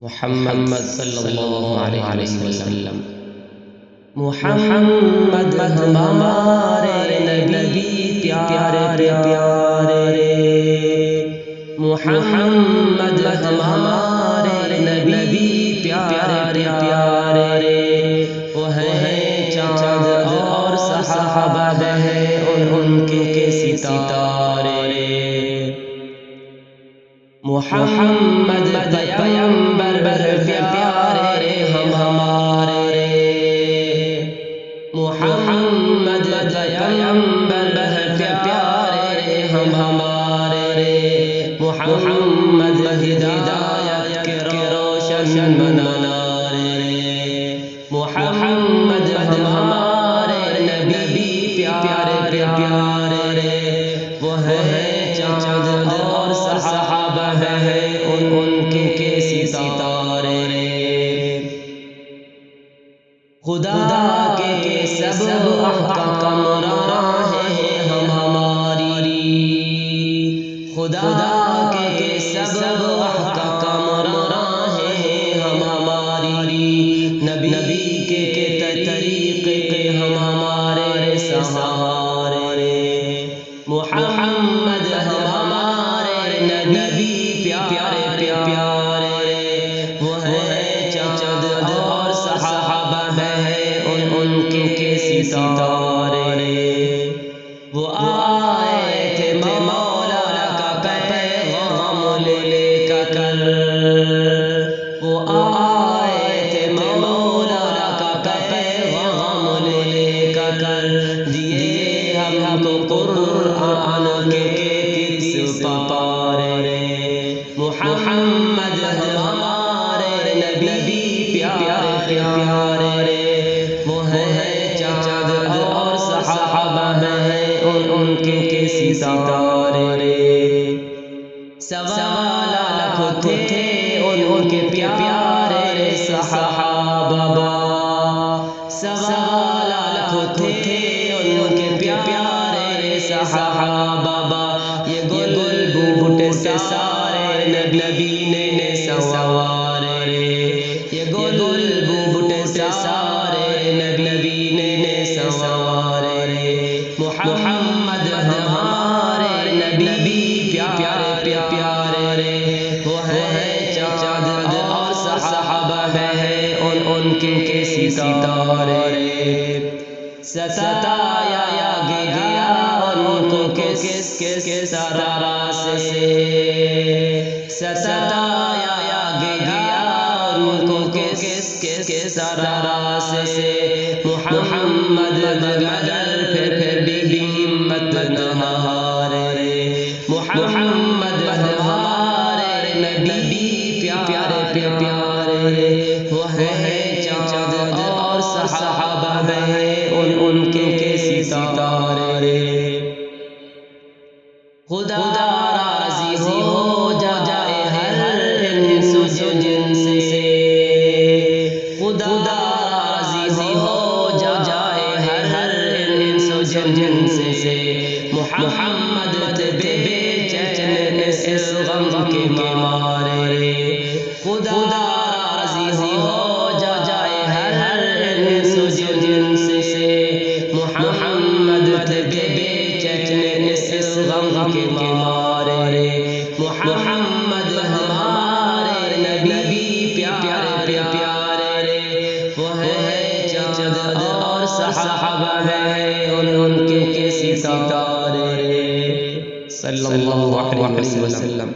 محمد صلی اللہ علیہ وسلم۔ محمد ہمارے نبی پیارے پیارے، محمد ہمارے نبی پیارے پیارے، وہ ہیں چاند اور صحابہ ہیں ان کے ستارے۔ محمد پیغمبر پیارے ہم ہمارے، محمد پیغمبر پیارے ہم ہمارے، محمد ہدایت کے روشن منارے، محمد ہمارے نبی پیارے پیارے، وہ ہیں چاند اور صحابہ ہیں ان کے ستارے۔ خدا کے سب احکام ہیں ہم ہماری، خدا کے سب احکام ہیں ہم ہماری، نبی کے طریقے ہم ہمارے سہارے، محمد ہمارے نبی پیارے پیارے، وہ ہیں چاند اور صحابہ ہیں ان کے ستارے۔ وہ آئے تھے مولا کا پیغام لے کر، وہ آئے تھے مولا کا پیغام لے کر، دیے ہم کو قرآن کے 30 پارے۔ محمد ہمارے نبی پیارے پیارے، وہ ہیں چاند اور صحابہ ہیں ان کے ستارے۔ سوا لاکھ تھے ان کے پیارے صحابہ، سوا لاکھ تھے ان کے پیارے صحابہ، یہ گل بوٹے سے سارے نبی نے سوارے، یہ گل بوٹے سے سارے نبی نے سوارے۔ محمد ہمارے نبی پیارے پیارے، وہ ہیں چاند اور صحابہ ہیں ان کے ستارے۔ ستایا گیا ان کو کس طرح سے، ستایا گیا ان کو کس طرح سے، محمد مگر پھر بھی ہمت نہ ہارے، محمد ہمارے نبی پیارے پیارے، وہ ہیں چاند اور صحابہ ہیں ان کے ستارے۔ خدا راضی ہو جائے ہر انس و جن سے، خدا راضی ہو جائے ہر انس و جن سے، محمد بے چین اس غم کے مارے، خدا راضی ہو جائے ہر انس و جن سے، محمد بے چین اس غم کے مارے۔ محمد ہمارے نبی پیارے پیارے، وہ ہیں چاند اور صحابہ ہیں ان کے ستارے۔ صلی اللہ علیہ وسلم۔